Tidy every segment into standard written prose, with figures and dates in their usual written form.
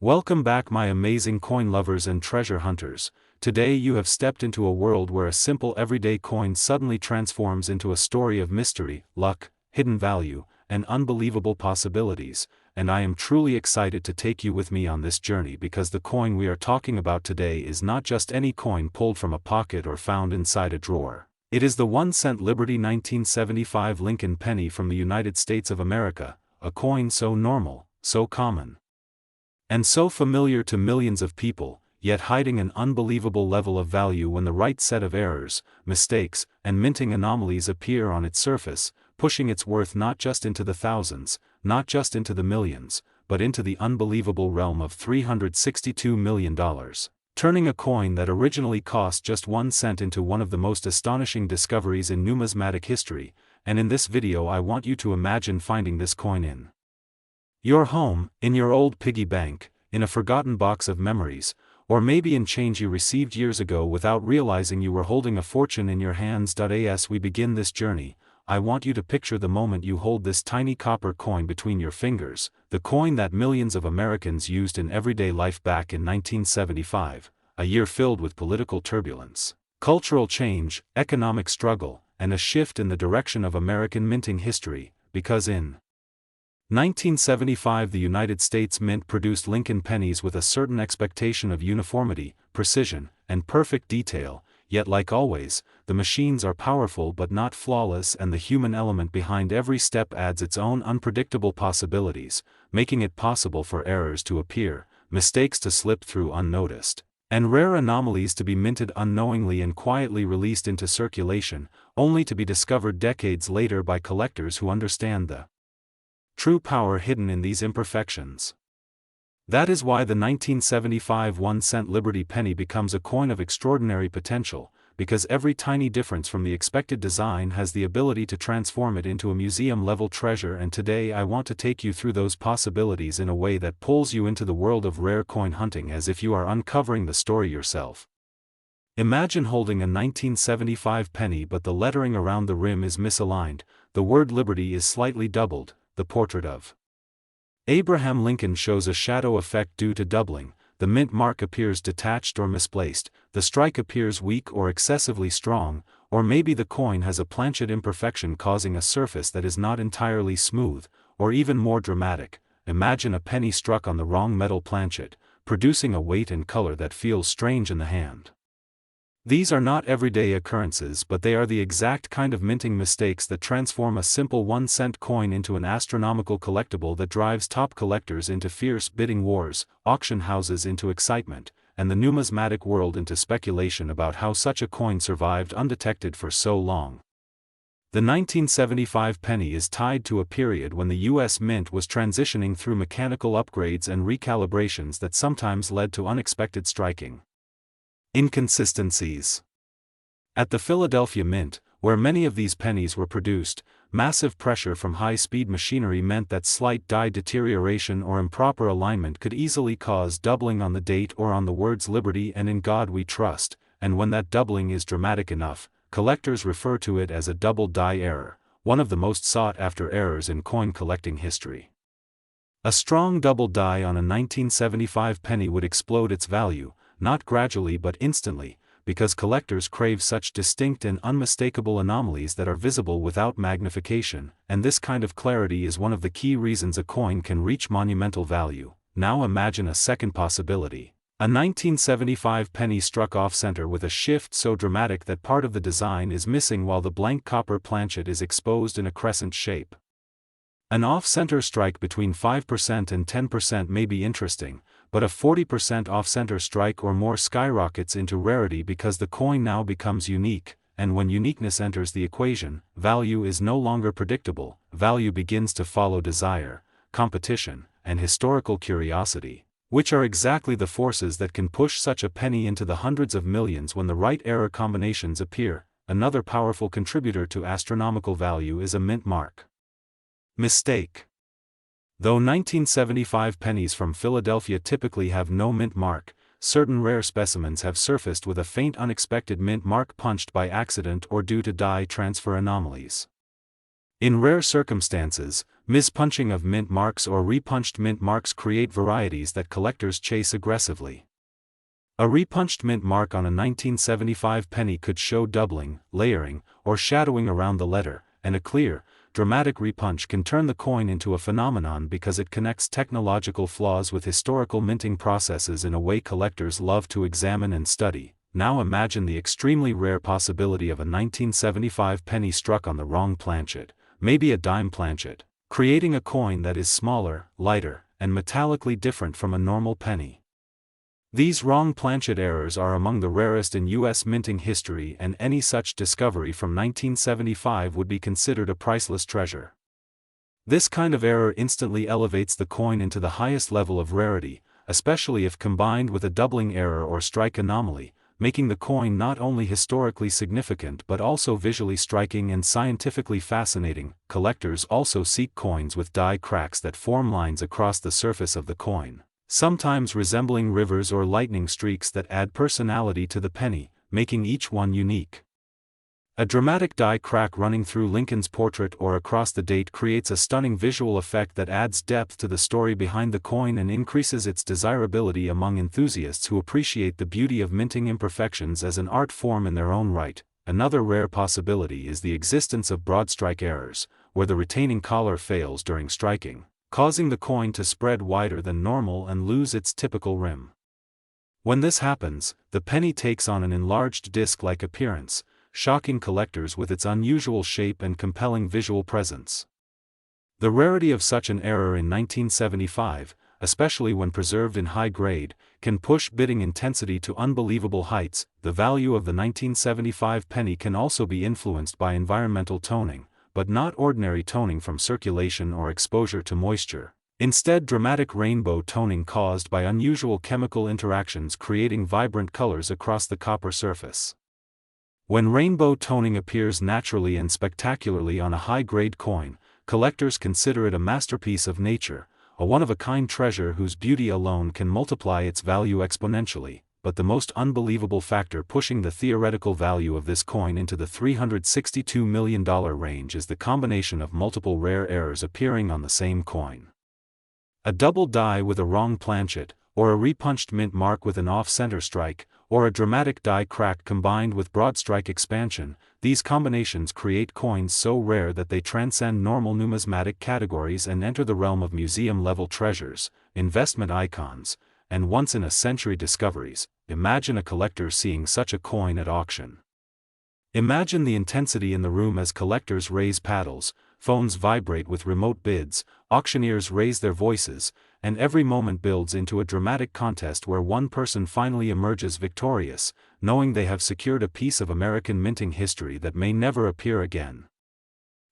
Welcome back, my amazing coin lovers and treasure hunters. Today you have stepped into a world where a simple everyday coin suddenly transforms into a story of mystery, luck, hidden value, and unbelievable possibilities, and I am truly excited to take you with me on this journey because the coin we are talking about today is not just any coin pulled from a pocket or found inside a drawer. It is the 1-cent Liberty 1975 Lincoln penny from the United States of America, a coin so normal, so common, and so familiar to millions of people, yet hiding an unbelievable level of value when the right set of errors, mistakes, and minting anomalies appear on its surface, pushing its worth not just into the thousands, not just into the millions, but into the unbelievable realm of $362 million. Turning a coin that originally cost just 1 cent into one of the most astonishing discoveries in numismatic history, and in this video I want you to imagine finding this coin in your home, in your old piggy bank, in a forgotten box of memories, or maybe in change you received years ago without realizing you were holding a fortune in your hands. As we begin this journey, I want you to picture the moment you hold this tiny copper coin between your fingers, the coin that millions of Americans used in everyday life back in 1975, a year filled with political turbulence, cultural change, economic struggle, and a shift in the direction of American minting history, because in 1975 the United States Mint produced Lincoln pennies with a certain expectation of uniformity, precision, and perfect detail, yet like always, the machines are powerful but not flawless, and the human element behind every step adds its own unpredictable possibilities, making it possible for errors to appear, mistakes to slip through unnoticed, and rare anomalies to be minted unknowingly and quietly released into circulation, only to be discovered decades later by collectors who understand the true power hidden in these imperfections. That is why the 1975 1-cent Liberty penny becomes a coin of extraordinary potential, because every tiny difference from the expected design has the ability to transform it into a museum-level treasure. And today I want to take you through those possibilities in a way that pulls you into the world of rare coin hunting as if you are uncovering the story yourself. Imagine holding a 1975 penny but the lettering around the rim is misaligned, the word Liberty is slightly doubled, the portrait of Abraham Lincoln shows a shadow effect due to doubling, the mint mark appears detached or misplaced, the strike appears weak or excessively strong, or maybe the coin has a planchet imperfection causing a surface that is not entirely smooth, or even more dramatic, imagine a penny struck on the wrong metal planchet, producing a weight and color that feels strange in the hand. These are not everyday occurrences, but they are the exact kind of minting mistakes that transform a simple 1-cent coin into an astronomical collectible that drives top collectors into fierce bidding wars, auction houses into excitement, and the numismatic world into speculation about how such a coin survived undetected for so long. The 1975 penny is tied to a period when the U.S. Mint was transitioning through mechanical upgrades and recalibrations that sometimes led to unexpected striking inconsistencies. At the Philadelphia Mint, where many of these pennies were produced, massive pressure from high-speed machinery meant that slight die deterioration or improper alignment could easily cause doubling on the date or on the words Liberty and In God We Trust, and when that doubling is dramatic enough, collectors refer to it as a double die error, one of the most sought-after errors in coin collecting history. A strong double die on a 1975 penny would explode its value, not gradually but instantly, because collectors crave such distinct and unmistakable anomalies that are visible without magnification, and this kind of clarity is one of the key reasons a coin can reach monumental value. Now imagine a second possibility. A 1975 penny struck off-center with a shift so dramatic that part of the design is missing while the blank copper planchet is exposed in a crescent shape. An off-center strike between 5% and 10% may be interesting, but a 40% off-center strike or more skyrockets into rarity because the coin now becomes unique, and when uniqueness enters the equation, value is no longer predictable, value begins to follow desire, competition, and historical curiosity, which are exactly the forces that can push such a penny into the hundreds of millions when the right error combinations appear. Another powerful contributor to astronomical value is a mint mark mistake. Though 1975 pennies from Philadelphia typically have no mint mark, certain rare specimens have surfaced with a faint unexpected mint mark punched by accident or due to die transfer anomalies. In rare circumstances, mispunching of mint marks or repunched mint marks create varieties that collectors chase aggressively. A repunched mint mark on a 1975 penny could show doubling, layering, or shadowing around the letter, and a clear, dramatic repunch can turn the coin into a phenomenon because it connects technological flaws with historical minting processes in a way collectors love to examine and study. Now imagine the extremely rare possibility of a 1975 penny struck on the wrong planchet, maybe a dime planchet, creating a coin that is smaller, lighter, and metallically different from a normal penny. These wrong planchet errors are among the rarest in U.S. minting history, and any such discovery from 1975 would be considered a priceless treasure. This kind of error instantly elevates the coin into the highest level of rarity, especially if combined with a doubling error or strike anomaly, making the coin not only historically significant but also visually striking and scientifically fascinating. Collectors also seek coins with die cracks that form lines across the surface of the coin, sometimes resembling rivers or lightning streaks that add personality to the penny, making each one unique. A dramatic die crack running through Lincoln's portrait or across the date creates a stunning visual effect that adds depth to the story behind the coin and increases its desirability among enthusiasts who appreciate the beauty of minting imperfections as an art form in their own right. Another rare possibility is the existence of broadstrike errors, where the retaining collar fails during striking, causing the coin to spread wider than normal and lose its typical rim. When this happens, the penny takes on an enlarged disc-like appearance, shocking collectors with its unusual shape and compelling visual presence. The rarity of such an error in 1975, especially when preserved in high grade, can push bidding intensity to unbelievable heights. The value of the 1975 penny can also be influenced by environmental toning, but not ordinary toning from circulation or exposure to moisture. Instead, dramatic rainbow toning caused by unusual chemical interactions creating vibrant colors across the copper surface. When rainbow toning appears naturally and spectacularly on a high-grade coin, collectors consider it a masterpiece of nature, a one-of-a-kind treasure whose beauty alone can multiply its value exponentially. But the most unbelievable factor pushing the theoretical value of this coin into the $362 million range is the combination of multiple rare errors appearing on the same coin. A double die with a wrong planchet, or a repunched mint mark with an off-center strike, or a dramatic die crack combined with broad strike expansion. These combinations create coins so rare that they transcend normal numismatic categories and enter the realm of museum-level treasures, investment icons, and once-in-a-century discoveries. Imagine a collector seeing such a coin at auction. Imagine the intensity in the room as collectors raise paddles, phones vibrate with remote bids, auctioneers raise their voices, and every moment builds into a dramatic contest where one person finally emerges victorious, knowing they have secured a piece of American minting history that may never appear again.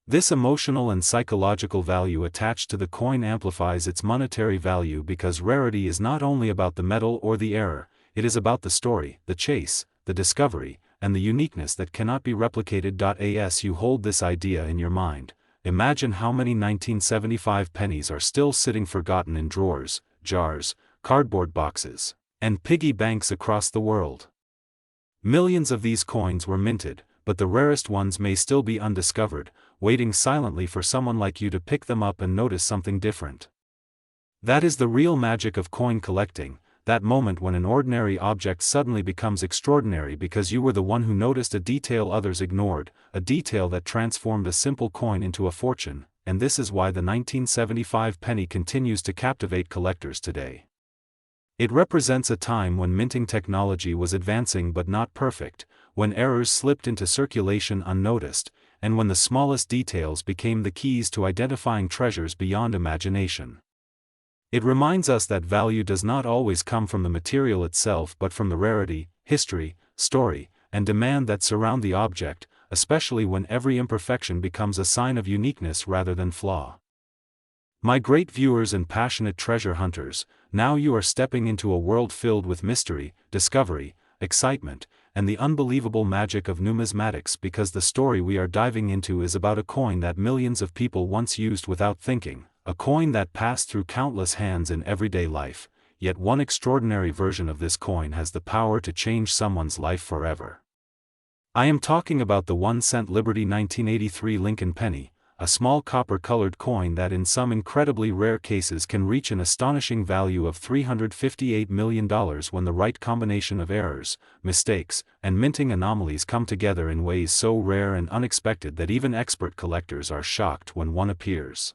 This emotional and psychological value attached to the coin amplifies its monetary value because rarity is not only about the metal or the error, it is about the story, the chase, the discovery, and the uniqueness that cannot be replicated. As you hold this idea in your mind, imagine how many 1975 pennies are still sitting forgotten in drawers, jars, cardboard boxes, and piggy banks across the world. Millions of these coins were minted, but the rarest ones may still be undiscovered, waiting silently for someone like you to pick them up and notice something different. That is the real magic of coin collecting, that moment when an ordinary object suddenly becomes extraordinary because you were the one who noticed a detail others ignored, a detail that transformed a simple coin into a fortune. And this is why the 1975 penny continues to captivate collectors today. It represents a time when minting technology was advancing but not perfect, when errors slipped into circulation unnoticed, and when the smallest details became the keys to identifying treasures beyond imagination. It reminds us that value does not always come from the material itself but from the rarity, history, story, and demand that surround the object, especially when every imperfection becomes a sign of uniqueness rather than flaw. My great viewers and passionate treasure hunters, now you are stepping into a world filled with mystery, discovery, excitement, and the unbelievable magic of numismatics, because the story we are diving into is about a coin that millions of people once used without thinking, a coin that passed through countless hands in everyday life, yet one extraordinary version of this coin has the power to change someone's life forever. I am talking about the 1-cent Liberty 1983 Lincoln penny, a small copper-colored coin that in some incredibly rare cases can reach an astonishing value of $358 million when the right combination of errors, mistakes, and minting anomalies come together in ways so rare and unexpected that even expert collectors are shocked when one appears.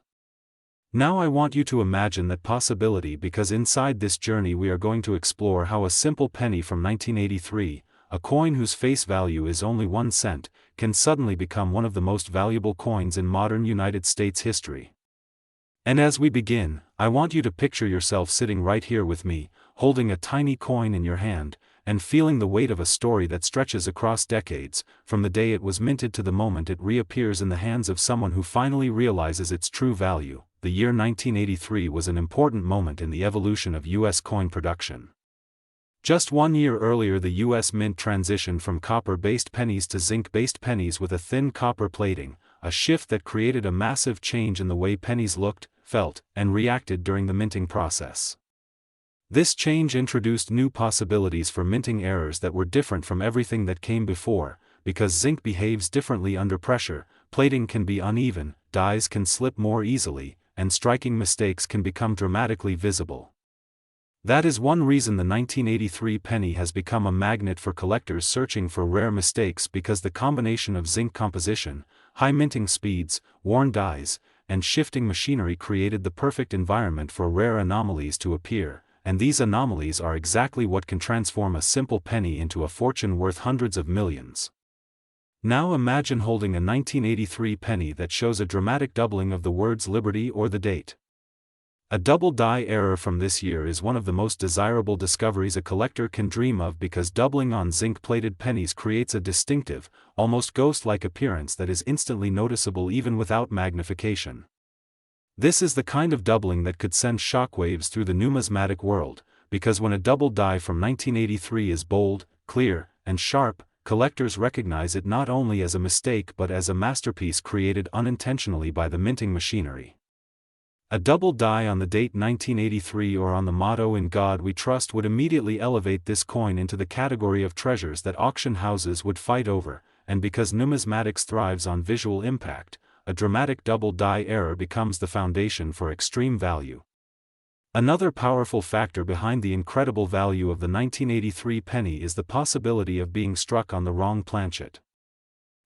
Now I want you to imagine that possibility, because inside this journey we are going to explore how a simple penny from 1983, a coin whose face value is only 1 cent, can suddenly become one of the most valuable coins in modern United States history. And as we begin, I want you to picture yourself sitting right here with me, holding a tiny coin in your hand, and feeling the weight of a story that stretches across decades, from the day it was minted to the moment it reappears in the hands of someone who finally realizes its true value. The year 1983 was an important moment in the evolution of U.S. coin production. Just 1 year earlier, the U.S. Mint transitioned from copper-based pennies to zinc-based pennies with a thin copper plating, a shift that created a massive change in the way pennies looked, felt, and reacted during the minting process. This change introduced new possibilities for minting errors that were different from everything that came before. Because zinc behaves differently under pressure, plating can be uneven, dies can slip more easily, and striking mistakes can become dramatically visible. That is one reason the 1983 penny has become a magnet for collectors searching for rare mistakes, because the combination of zinc composition, high minting speeds, worn dies, and shifting machinery created the perfect environment for rare anomalies to appear, and these anomalies are exactly what can transform a simple penny into a fortune worth hundreds of millions. Now imagine holding a 1983 penny that shows a dramatic doubling of the words liberty or the date. A double die error from this year is one of the most desirable discoveries a collector can dream of, because doubling on zinc-plated pennies creates a distinctive, almost ghost-like appearance that is instantly noticeable even without magnification. This is the kind of doubling that could send shockwaves through the numismatic world, because when a double die from 1983 is bold, clear, and sharp, collectors recognize it not only as a mistake but as a masterpiece created unintentionally by the minting machinery. A double die on the date 1983 or on the motto "In God We Trust" would immediately elevate this coin into the category of treasures that auction houses would fight over, and because numismatics thrives on visual impact, a dramatic double die error becomes the foundation for extreme value. Another powerful factor behind the incredible value of the 1983 penny is the possibility of being struck on the wrong planchet.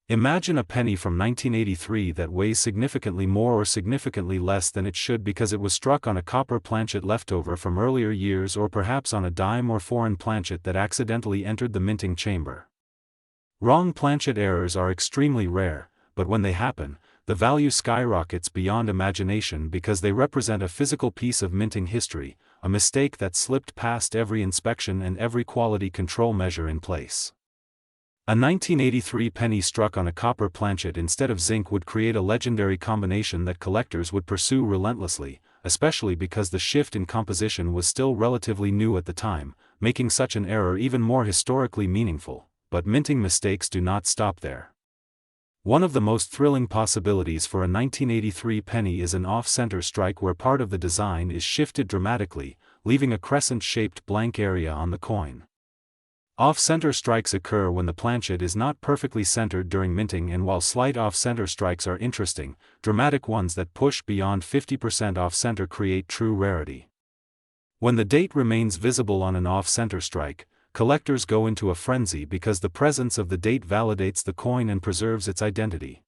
Imagine a penny from 1983 that weighs significantly more or significantly less than it should because it was struck on a copper planchet leftover from earlier years, or perhaps on a dime or foreign planchet that accidentally entered the minting chamber. Wrong planchet errors are extremely rare, but when they happen, the value skyrockets beyond imagination because they represent a physical piece of minting history, a mistake that slipped past every inspection and every quality control measure in place. A 1983 penny struck on a copper planchet instead of zinc would create a legendary combination that collectors would pursue relentlessly, especially because the shift in composition was still relatively new at the time, making such an error even more historically meaningful. But minting mistakes do not stop there. One of the most thrilling possibilities for a 1983 penny is an off-center strike where part of the design is shifted dramatically, leaving a crescent-shaped blank area on the coin. Off-center strikes occur when the planchet is not perfectly centered during minting, and while slight off-center strikes are interesting, dramatic ones that push beyond 50% off-center create true rarity. When the date remains visible on an off-center strike, collectors go into a frenzy because the presence of the date validates the coin and preserves its identity.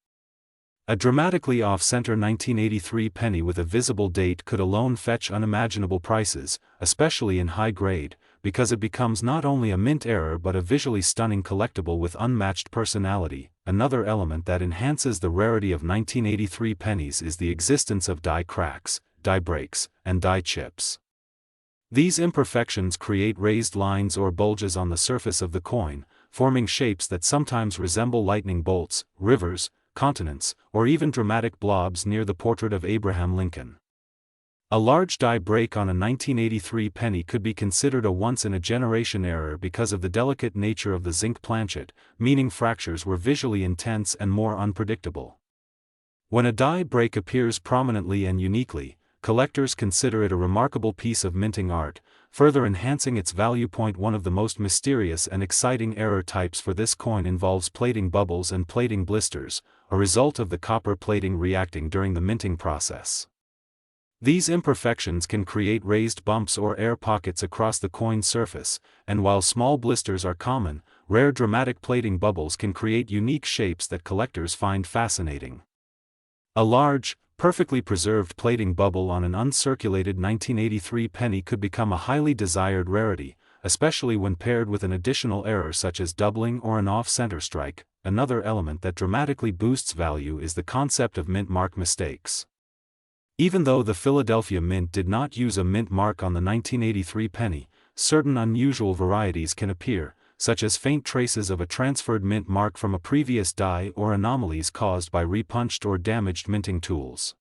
A dramatically off-center 1983 penny with a visible date could alone fetch unimaginable prices, especially in high grade, because it becomes not only a mint error but a visually stunning collectible with unmatched personality. Another element that enhances the rarity of 1983 pennies is the existence of die cracks, die breaks, and die chips. These imperfections create raised lines or bulges on the surface of the coin, forming shapes that sometimes resemble lightning bolts, rivers, continents, or even dramatic blobs near the portrait of Abraham Lincoln. A large die break on a 1983 penny could be considered a once-in-a-generation error because of the delicate nature of the zinc planchet, meaning fractures were visually intense and more unpredictable. When a die break appears prominently and uniquely, collectors consider it a remarkable piece of minting art, further enhancing its value. One of the most mysterious and exciting error types for this coin involves plating bubbles and plating blisters, a result of the copper plating reacting during the minting process. These imperfections can create raised bumps or air pockets across the coin surface, and while small blisters are common, rare dramatic plating bubbles can create unique shapes that collectors find fascinating. A large, perfectly preserved plating bubble on an uncirculated 1983 penny could become a highly desired rarity, especially when paired with an additional error such as doubling or an off-center strike. Another element that dramatically boosts value is the concept of mint mark mistakes. Even though the Philadelphia Mint did not use a mint mark on the 1983 penny, certain unusual varieties can appear, such as faint traces of a transferred mint mark from a previous die or anomalies caused by repunched or damaged minting tools.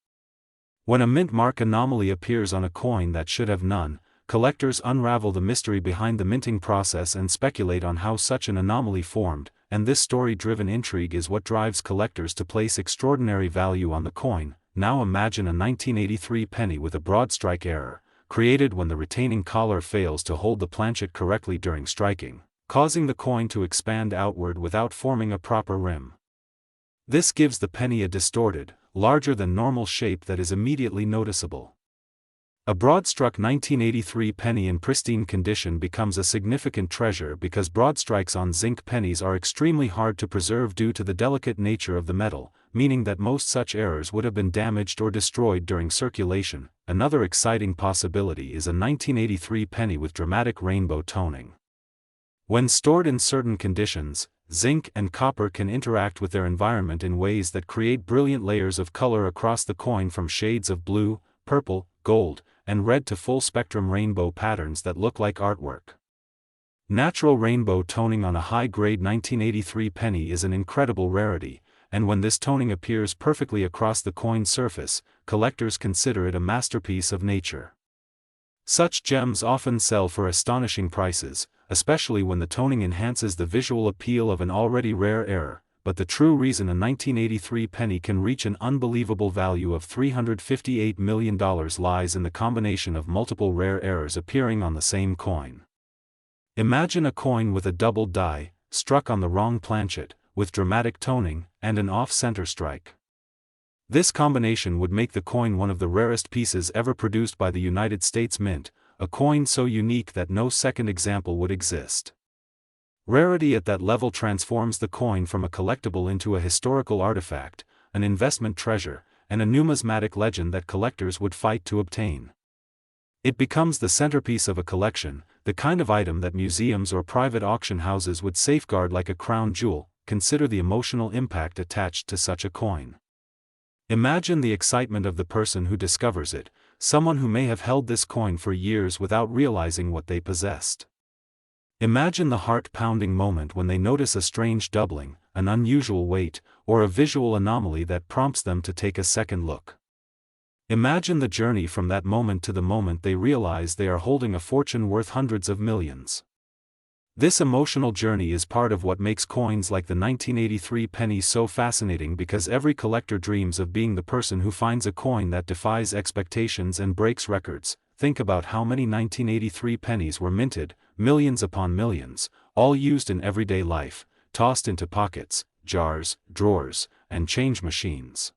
When a mint mark anomaly appears on a coin that should have none, collectors unravel the mystery behind the minting process and speculate on how such an anomaly formed, and this story-driven intrigue is what drives collectors to place extraordinary value on the coin. Now imagine a 1983 penny with a broad strike error, created when the retaining collar fails to hold the planchet correctly during striking, causing the coin to expand outward without forming a proper rim. This gives the penny a distorted, larger than normal shape that is immediately noticeable. A broad-struck 1983 penny in pristine condition becomes a significant treasure because broad strikes on zinc pennies are extremely hard to preserve due to the delicate nature of the metal, meaning that most such errors would have been damaged or destroyed during circulation. Another exciting possibility is a 1983 penny with dramatic rainbow toning. When stored in certain conditions, zinc and copper can interact with their environment in ways that create brilliant layers of color across the coin, from shades of blue, purple, gold, and red to full-spectrum rainbow patterns that look like artwork. Natural rainbow toning on a high-grade 1983 penny is an incredible rarity, and when this toning appears perfectly across the coin surface, collectors consider it a masterpiece of nature. Such gems often sell for astonishing prices, especially when the toning enhances the visual appeal of an already rare error. But the true reason a 1983 penny can reach an unbelievable value of $358 million lies in the combination of multiple rare errors appearing on the same coin. Imagine a coin with a doubled die, struck on the wrong planchet, with dramatic toning, and an off-center strike. This combination would make the coin one of the rarest pieces ever produced by the United States Mint, a coin so unique that no second example would exist. Rarity at that level transforms the coin from a collectible into a historical artifact, an investment treasure, and a numismatic legend that collectors would fight to obtain. It becomes the centerpiece of a collection, the kind of item that museums or private auction houses would safeguard like a crown jewel. Consider the emotional impact attached to such a coin. Imagine the excitement of the person who discovers it, someone who may have held this coin for years without realizing what they possessed. Imagine the heart-pounding moment when they notice a strange doubling, an unusual weight, or a visual anomaly that prompts them to take a second look. Imagine the journey from that moment to the moment they realize they are holding a fortune worth hundreds of millions. This emotional journey is part of what makes coins like the 1983 penny so fascinating, because every collector dreams of being the person who finds a coin that defies expectations and breaks records. Think about how many 1983 pennies were minted, millions upon millions, all used in everyday life, tossed into pockets, jars, drawers, and change machines.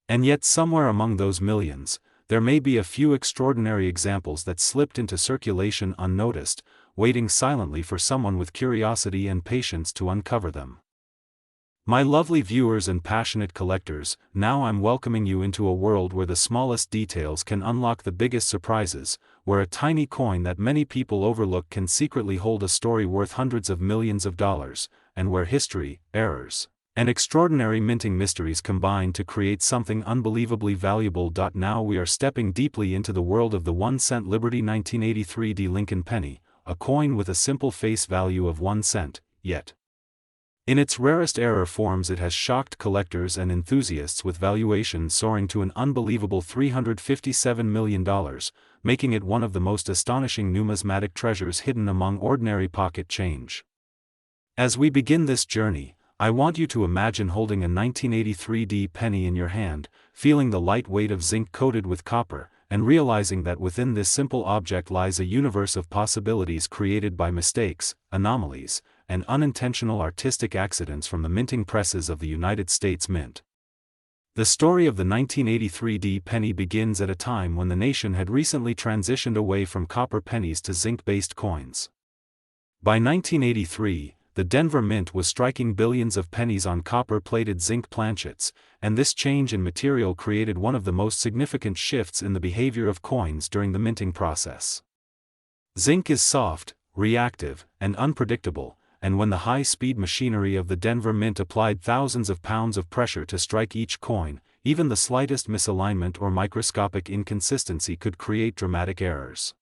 And yet somewhere among those millions, there may be a few extraordinary examples that slipped into circulation unnoticed, waiting silently for someone with curiosity and patience to uncover them. My lovely viewers and passionate collectors, now I'm welcoming you into a world where the smallest details can unlock the biggest surprises, where a tiny coin that many people overlook can secretly hold a story worth hundreds of millions of dollars, and where history, errors, and extraordinary minting mysteries combine to create something unbelievably valuable. Now we are stepping deeply into the world of the 1-cent Liberty 1983 D Lincoln penny, a coin with a simple face value of 1 cent, yet in its rarest error forms it has shocked collectors and enthusiasts, with valuations soaring to an unbelievable $357 million, making it one of the most astonishing numismatic treasures hidden among ordinary pocket change. As we begin this journey, I want you to imagine holding a 1983 D penny in your hand, feeling the light weight of zinc coated with copper, and realizing that within this simple object lies a universe of possibilities created by mistakes, anomalies, and unintentional artistic accidents from the minting presses of the United States Mint. The story of the 1983 D penny begins at a time when the nation had recently transitioned away from copper pennies to zinc-based coins. By 1983, the Denver Mint was striking billions of pennies on copper-plated zinc planchets, and this change in material created one of the most significant shifts in the behavior of coins during the minting process. Zinc is soft, reactive, and unpredictable, and when the high-speed machinery of the Denver Mint applied thousands of pounds of pressure to strike each coin, even the slightest misalignment or microscopic inconsistency could create dramatic errors.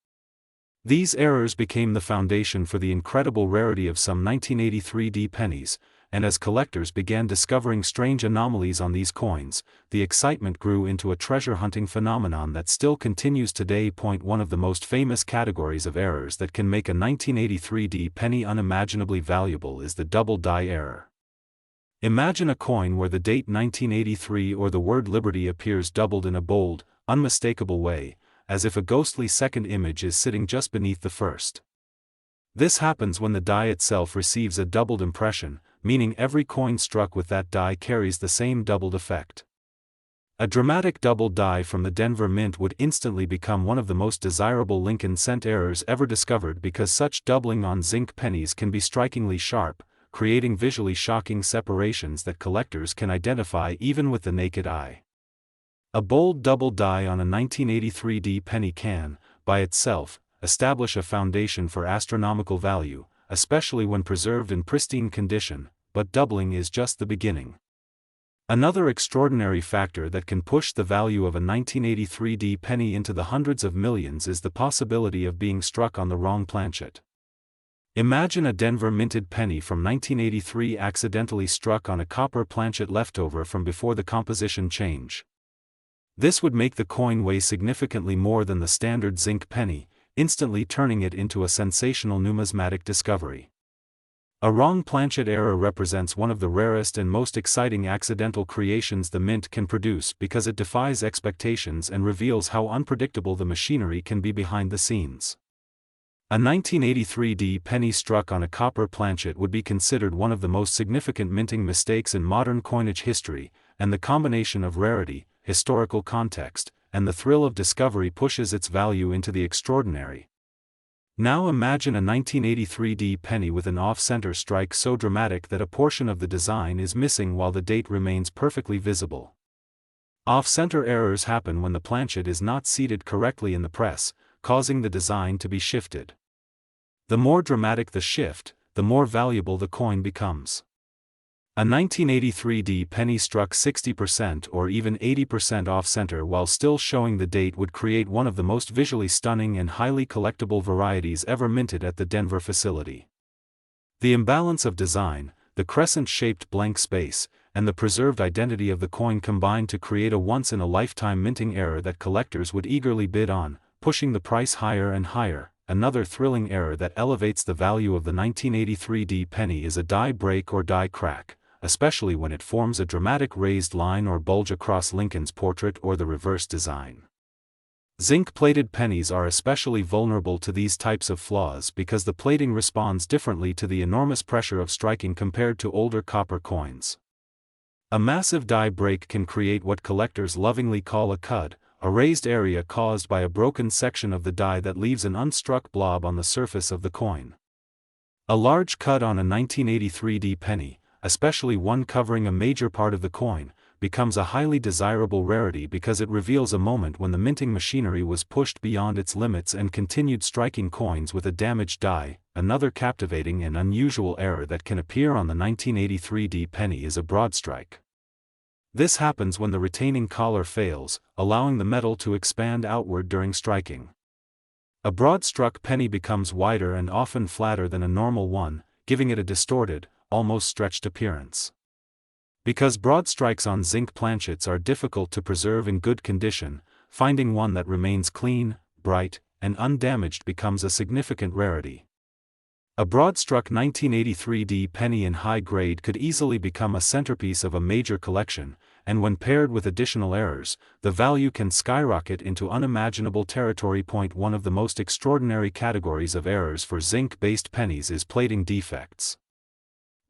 These errors became the foundation for the incredible rarity of some 1983 D pennies, and as collectors began discovering strange anomalies on these coins, the excitement grew into a treasure-hunting phenomenon that still continues today. One of the most famous categories of errors that can make a 1983 D penny unimaginably valuable is the double die error. Imagine a coin where the date 1983 or the word liberty appears doubled in a bold, unmistakable way, as if a ghostly second image is sitting just beneath the first. This happens when the die itself receives a doubled impression, meaning every coin struck with that die carries the same doubled effect. A dramatic double die from the Denver Mint would instantly become one of the most desirable Lincoln cent errors ever discovered because such doubling on zinc pennies can be strikingly sharp, creating visually shocking separations that collectors can identify even with the naked eye. A bold double die on a 1983 D penny can, by itself, establish a foundation for astronomical value, especially when preserved in pristine condition, but doubling is just the beginning. Another extraordinary factor that can push the value of a 1983 D penny into the hundreds of millions is the possibility of being struck on the wrong planchet. Imagine a Denver minted penny from 1983 accidentally struck on a copper planchet leftover from before the composition change. This would make the coin weigh significantly more than the standard zinc penny, instantly turning it into a sensational numismatic discovery. A wrong planchet error represents one of the rarest and most exciting accidental creations the mint can produce because it defies expectations and reveals how unpredictable the machinery can be behind the scenes. A 1983 D penny struck on a copper planchet would be considered one of the most significant minting mistakes in modern coinage history, and the combination of rarity, historical context, and the thrill of discovery pushes its value into the extraordinary. Now imagine a 1983 D penny with an off-center strike so dramatic that a portion of the design is missing while the date remains perfectly visible. Off-center errors happen when the planchet is not seated correctly in the press, causing the design to be shifted. The more dramatic the shift, the more valuable the coin becomes. A 1983 D penny struck 60% or even 80% off-center while still showing the date would create one of the most visually stunning and highly collectible varieties ever minted at the Denver facility. The imbalance of design, the crescent-shaped blank space, and the preserved identity of the coin combined to create a once-in-a-lifetime minting error that collectors would eagerly bid on, pushing the price higher and higher. Another thrilling error that elevates the value of the 1983 D penny is a die break or die crack, especially when it forms a dramatic raised line or bulge across Lincoln's portrait or the reverse design. Zinc-plated pennies are especially vulnerable to these types of flaws because the plating responds differently to the enormous pressure of striking compared to older copper coins. A massive die break can create what collectors lovingly call a cud, a raised area caused by a broken section of the die that leaves an unstruck blob on the surface of the coin. A large cud on a 1983 D penny, especially one covering a major part of the coin, becomes a highly desirable rarity because it reveals a moment when the minting machinery was pushed beyond its limits and continued striking coins with a damaged die. Another captivating and unusual error that can appear on the 1983 D penny is a broad strike. This happens when the retaining collar fails, allowing the metal to expand outward during striking. A broad-struck penny becomes wider and often flatter than a normal one, giving it a distorted, almost stretched appearance. Because broad strikes on zinc planchets are difficult to preserve in good condition, finding one that remains clean, bright, and undamaged becomes a significant rarity. A broad-struck 1983 D penny in high grade could easily become a centerpiece of a major collection, and when paired with additional errors, the value can skyrocket into unimaginable territory. One of the most extraordinary categories of errors for zinc-based pennies is plating defects.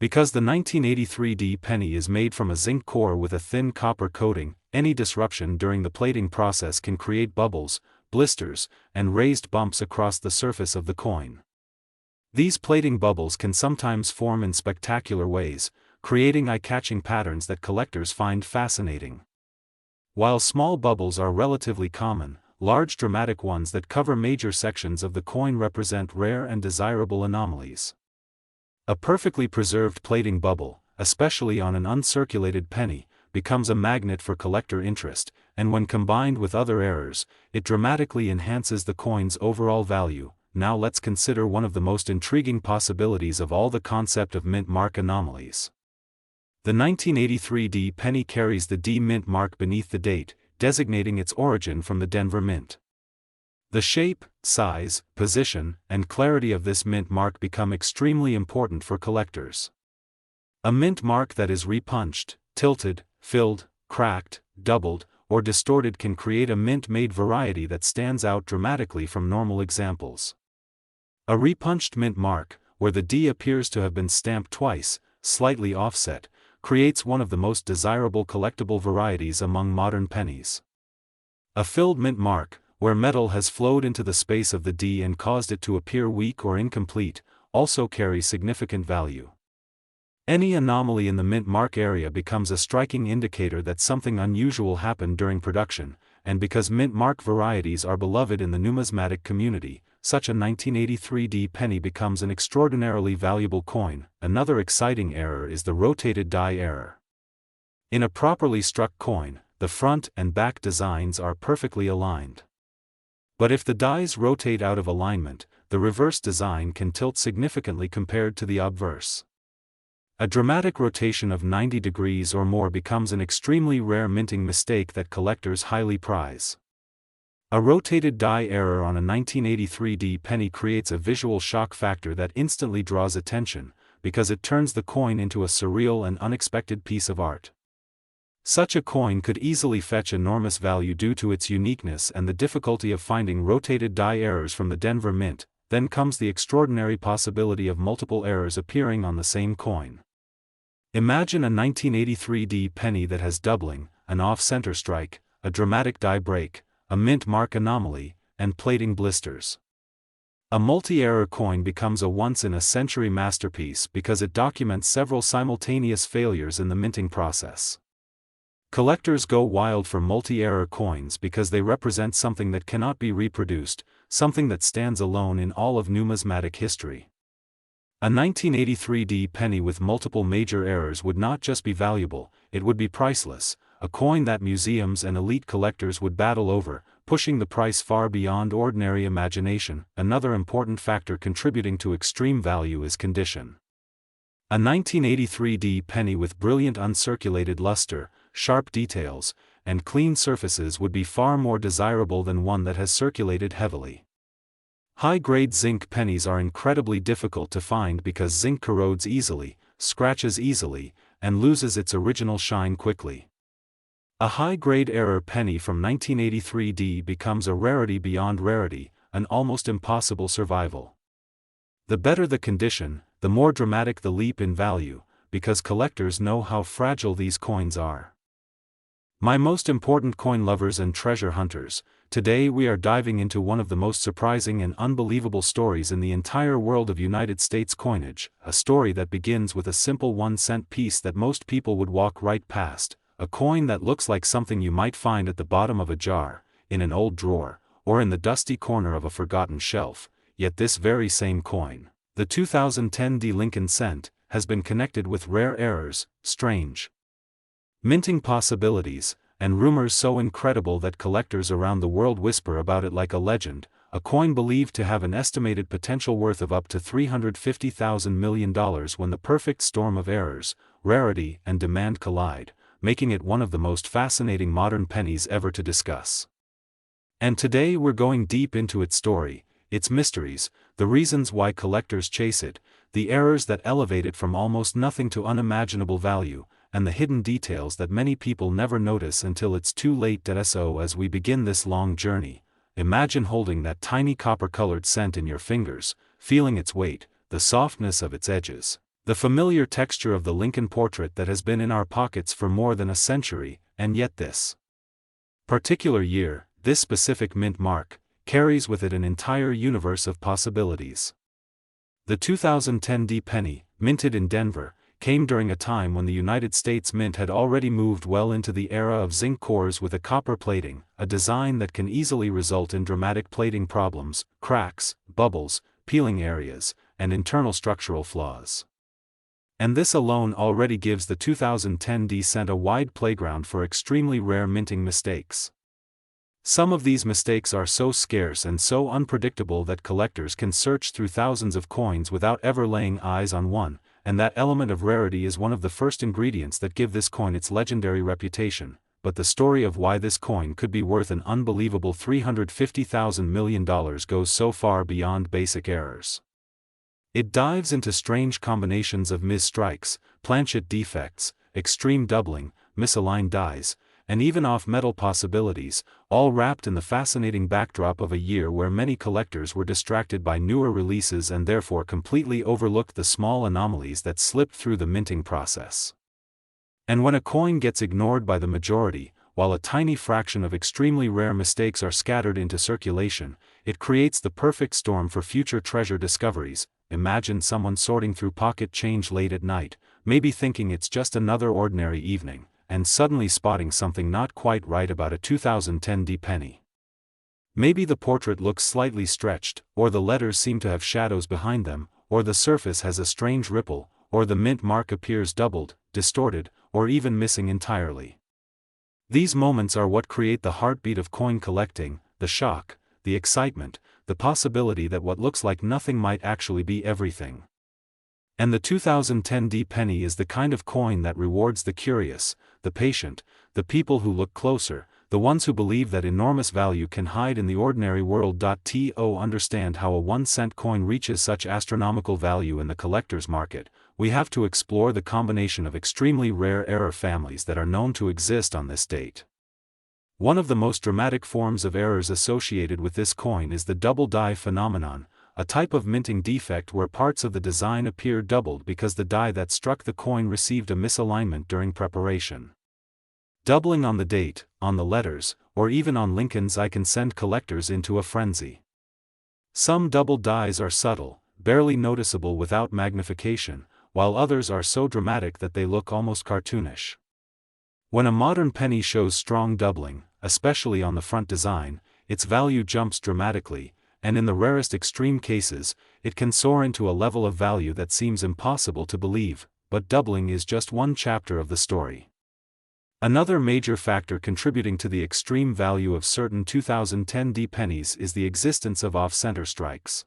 Because the 1983 penny is made from a zinc core with a thin copper coating, any disruption during the plating process can create bubbles, blisters, and raised bumps across the surface of the coin. These plating bubbles can sometimes form in spectacular ways, creating eye-catching patterns that collectors find fascinating. While small bubbles are relatively common, large dramatic ones that cover major sections of the coin represent rare and desirable anomalies. A perfectly preserved plating bubble, especially on an uncirculated penny, becomes a magnet for collector interest, and when combined with other errors, it dramatically enhances the coin's overall value. Now let's consider one of the most intriguing possibilities of all: the concept of mint mark anomalies. The 1983 penny carries the D mint mark beneath the date, designating its origin from the Denver Mint. The shape, size, position, and clarity of this mint mark become extremely important for collectors. A mint mark that is repunched, tilted, filled, cracked, doubled, or distorted can create a mint-made variety that stands out dramatically from normal examples. A repunched mint mark, where the D appears to have been stamped twice, slightly offset, creates one of the most desirable collectible varieties among modern pennies. A filled mint mark, where metal has flowed into the space of the D and caused it to appear weak or incomplete, also carries significant value. Any anomaly in the mint mark area becomes a striking indicator that something unusual happened during production, and because mint mark varieties are beloved in the numismatic community, such a 1983 penny becomes an extraordinarily valuable coin. Another exciting error is the rotated die error. In a properly struck coin, the front and back designs are perfectly aligned. But if the dies rotate out of alignment, the reverse design can tilt significantly compared to the obverse. A dramatic rotation of 90 degrees or more becomes an extremely rare minting mistake that collectors highly prize. A rotated die error on a 1983 penny creates a visual shock factor that instantly draws attention, because it turns the coin into a surreal and unexpected piece of art. Such a coin could easily fetch enormous value due to its uniqueness and the difficulty of finding rotated die errors from the Denver Mint. Then comes the extraordinary possibility of multiple errors appearing on the same coin. Imagine a 1983 penny that has doubling, an off-center strike, a dramatic die break, a mint mark anomaly, and plating blisters. A multi-error coin becomes a once-in-a-century masterpiece because it documents several simultaneous failures in the minting process. Collectors go wild for multi-error coins because they represent something that cannot be reproduced, something that stands alone in all of numismatic history. A 1983 penny with multiple major errors would not just be valuable, it would be priceless, a coin that museums and elite collectors would battle over, pushing the price far beyond ordinary imagination. Another important factor contributing to extreme value is condition. A 1983 penny with brilliant uncirculated luster, sharp details, and clean surfaces would be far more desirable than one that has circulated heavily. High-grade zinc pennies are incredibly difficult to find because zinc corrodes easily, scratches easily, and loses its original shine quickly. A high-grade error penny from 1983 becomes a rarity beyond rarity, an almost impossible survival. The better the condition, the more dramatic the leap in value, because collectors know how fragile these coins are. My most important coin lovers and treasure hunters, today we are diving into one of the most surprising and unbelievable stories in the entire world of United States coinage, a story that begins with a simple 1-cent piece that most people would walk right past, a coin that looks like something you might find at the bottom of a jar, in an old drawer, or in the dusty corner of a forgotten shelf. Yet this very same coin, the 2010 Lincoln cent, has been connected with rare errors, strange minting possibilities, and rumors so incredible that collectors around the world whisper about it like a legend, a coin believed to have an estimated potential worth of up to $350,000 million when the perfect storm of errors, rarity, and demand collide, making it one of the most fascinating modern pennies ever to discuss. And today we're going deep into its story, its mysteries, the reasons why collectors chase it, the errors that elevate it from almost nothing to unimaginable value, and the hidden details that many people never notice until it's too late. So as we begin this long journey, imagine holding that tiny copper-colored cent in your fingers, feeling its weight, the softness of its edges, The familiar texture of the Lincoln portrait that has been in our pockets for more than a century, and yet this particular year, this specific mint mark, carries with it an entire universe of possibilities. The 2010 D penny, minted in Denver, came during a time when the United States Mint had already moved well into the era of zinc cores with a copper plating, a design that can easily result in dramatic plating problems, cracks, bubbles, peeling areas, and internal structural flaws. And this alone already gives the 2010 D cent a wide playground for extremely rare minting mistakes. Some of these mistakes are so scarce and so unpredictable that collectors can search through thousands of coins without ever laying eyes on one, and that element of rarity is one of the first ingredients that give this coin its legendary reputation. But the story of why this coin could be worth an unbelievable $350,000 million goes so far beyond basic errors. It dives into strange combinations of mis-strikes, planchet defects, extreme doubling, misaligned dies, and even off-metal possibilities, all wrapped in the fascinating backdrop of a year where many collectors were distracted by newer releases and therefore completely overlooked the small anomalies that slipped through the minting process. And when a coin gets ignored by the majority, while a tiny fraction of extremely rare mistakes are scattered into circulation, it creates the perfect storm for future treasure discoveries. Imagine someone sorting through pocket change late at night, maybe thinking it's just another ordinary evening, and suddenly spotting something not quite right about a 2010 D penny. Maybe the portrait looks slightly stretched, or the letters seem to have shadows behind them, or the surface has a strange ripple, or the mint mark appears doubled, distorted, or even missing entirely. These moments are what create the heartbeat of coin collecting, the shock, the excitement, the possibility that what looks like nothing might actually be everything. And the 2010 D penny is the kind of coin that rewards the curious, the patient, the people who look closer, the ones who believe that enormous value can hide in the ordinary world. To understand how a 1-cent coin reaches such astronomical value in the collector's market, we have to explore the combination of extremely rare error families that are known to exist on this date. One of the most dramatic forms of errors associated with this coin is the double die phenomenon, a type of minting defect where parts of the design appear doubled because the die that struck the coin received a misalignment during preparation. Doubling on the date, on the letters, or even on Lincoln's eye can send collectors into a frenzy. Some double dies are subtle, barely noticeable without magnification, while others are so dramatic that they look almost cartoonish. When a modern penny shows strong doubling, especially on the front design, its value jumps dramatically, and in the rarest extreme cases, it can soar into a level of value that seems impossible to believe, but doubling is just one chapter of the story. Another major factor contributing to the extreme value of certain 2010 D pennies is the existence of off-center strikes.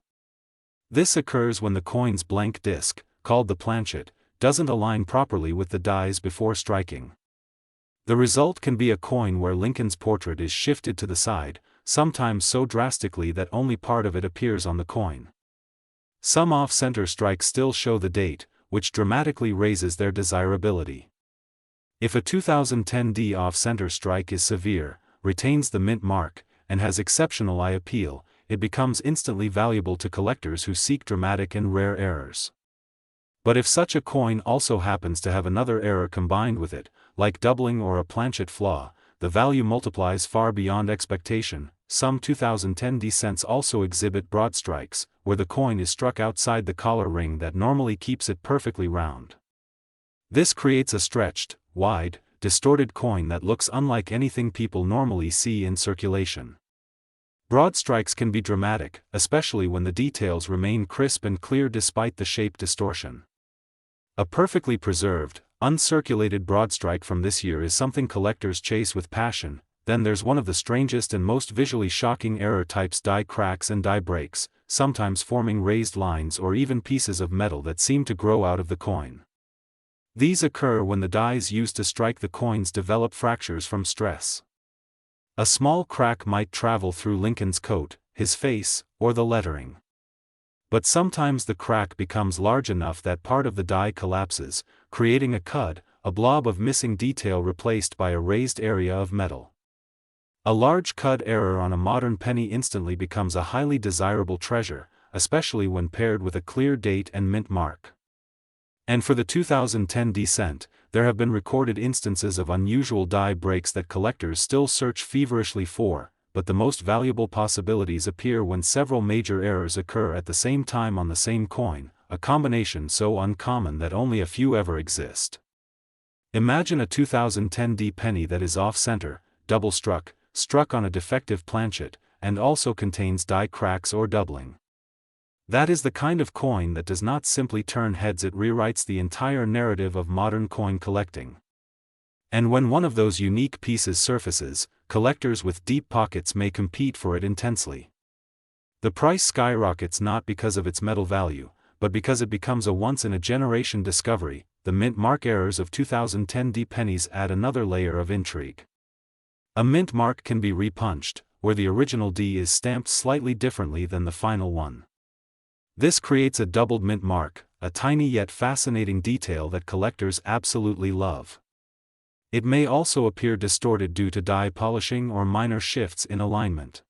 This occurs when the coin's blank disc, called the planchet, doesn't align properly with the dies before striking. The result can be a coin where Lincoln's portrait is shifted to the side, sometimes so drastically that only part of it appears on the coin. Some off-center strikes still show the date, which dramatically raises their desirability. If a 2010 D off-center strike is severe, retains the mint mark, and has exceptional eye appeal, it becomes instantly valuable to collectors who seek dramatic and rare errors. But if such a coin also happens to have another error combined with it, like doubling or a planchet flaw, the value multiplies far beyond expectation. Some 2010 D cents also exhibit broad strikes, where the coin is struck outside the collar ring that normally keeps it perfectly round. This creates a stretched, wide, distorted coin that looks unlike anything people normally see in circulation. Broad strikes can be dramatic, especially when the details remain crisp and clear despite the shape distortion. A perfectly preserved, uncirculated broad strike from this year is something collectors chase with passion. Then there's one of the strangest and most visually shocking error types: die cracks and die breaks, sometimes forming raised lines or even pieces of metal that seem to grow out of the coin. These occur when the dies used to strike the coins develop fractures from stress. A small crack might travel through Lincoln's coat, his face, or the lettering. But sometimes the crack becomes large enough that part of the die collapses, creating a cud, a blob of missing detail replaced by a raised area of metal. A large cud error on a modern penny instantly becomes a highly desirable treasure, especially when paired with a clear date and mint mark. And for the 2010 descent, there have been recorded instances of unusual die breaks that collectors still search feverishly for, but the most valuable possibilities appear when several major errors occur at the same time on the same coin, a combination so uncommon that only a few ever exist. Imagine a 2010 D penny that is off-center, double-struck, struck on a defective planchet, and also contains die cracks or doubling. That is the kind of coin that does not simply turn heads, it rewrites the entire narrative of modern coin collecting. And when one of those unique pieces surfaces, collectors with deep pockets may compete for it intensely. The price skyrockets not because of its metal value, but because it becomes a once-in-a-generation discovery. The mint mark errors of 2010 D pennies add another layer of intrigue. A mint mark can be repunched, where the original D is stamped slightly differently than the final one. This creates a doubled mint mark, a tiny yet fascinating detail that collectors absolutely love. It may also appear distorted due to die polishing or minor shifts in alignment.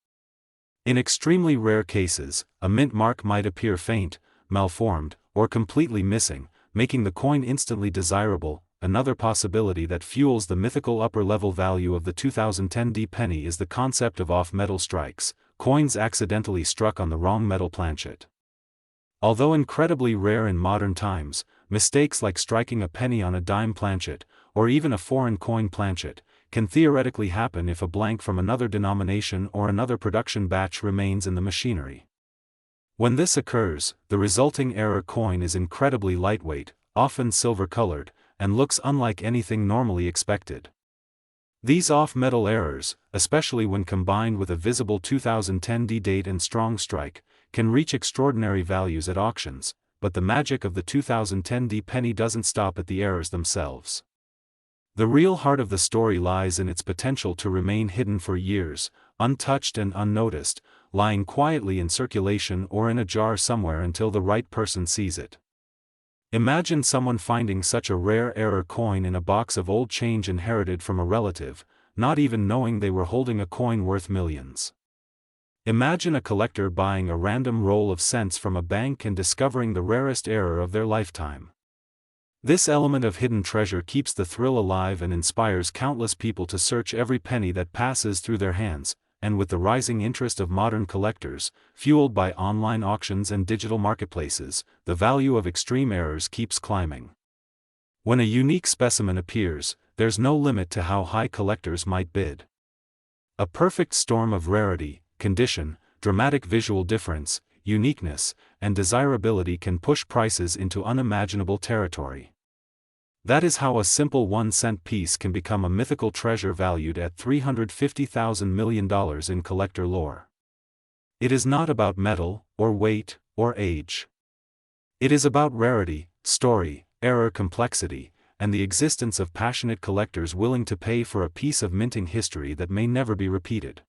In extremely rare cases, a mint mark might appear faint, malformed, or completely missing, making the coin instantly desirable. Another possibility that fuels the mythical upper-level value of the 2010 D penny is the concept of off-metal strikes, coins accidentally struck on the wrong metal planchet. Although incredibly rare in modern times, mistakes like striking a penny on a dime planchet, or even a foreign coin planchet, can theoretically happen if a blank from another denomination or another production batch remains in the machinery. When this occurs, the resulting error coin is incredibly lightweight, often silver-colored, and looks unlike anything normally expected. These off-metal errors, especially when combined with a visible 2010 D date and strong strike, can reach extraordinary values at auctions, but the magic of the 2010 D penny doesn't stop at the errors themselves. The real heart of the story lies in its potential to remain hidden for years, untouched and unnoticed, lying quietly in circulation or in a jar somewhere until the right person sees it. Imagine someone finding such a rare error coin in a box of old change inherited from a relative, not even knowing they were holding a coin worth millions. Imagine a collector buying a random roll of cents from a bank and discovering the rarest error of their lifetime. This element of hidden treasure keeps the thrill alive and inspires countless people to search every penny that passes through their hands, and with the rising interest of modern collectors, fueled by online auctions and digital marketplaces, the value of extreme errors keeps climbing. When a unique specimen appears, there's no limit to how high collectors might bid. A perfect storm of rarity, condition, dramatic visual difference, uniqueness, and desirability can push prices into unimaginable territory. That is how a simple 1-cent piece can become a mythical treasure valued at $350,000 million in collector lore. It is not about metal, or weight, or age. It is about rarity, story, error, complexity, and the existence of passionate collectors willing to pay for a piece of minting history that may never be repeated.